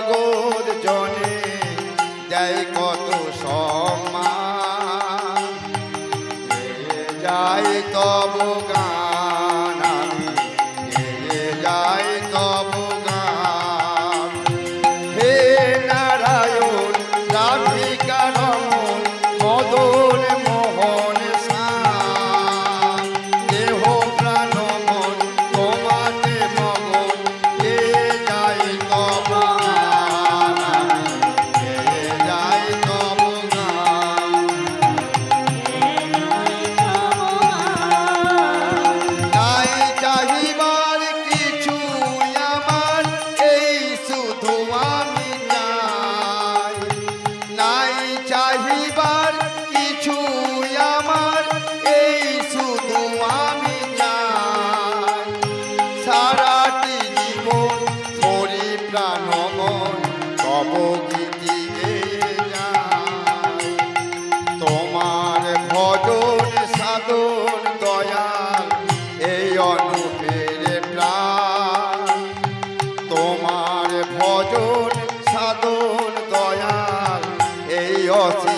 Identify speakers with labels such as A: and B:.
A: জগৎ জনে দেয় কত সম্মান, যাই তব গান আমি যাই তব গান। হে নারায়ণ রাধিকা রমণ মদন মোহন শ্যাম, দেহ প্রাণ মন তোমাতে মগন, হে যাই তব গান আমি যাই তব গান। নাই চাহিবার কিছু আমার, এই শুধু আমি চাই। নাই চাহিবার কিছু আমার, এই শুধু আমি চাই। সারাটি জীবন ধরি প্রাণ মন তব গীতি গেয়ে যায়। তোমার ভজন সাধন দয়াল এই অনুপের প্রাণ, তোমার ভজন সাধন দয়াল এই অসীম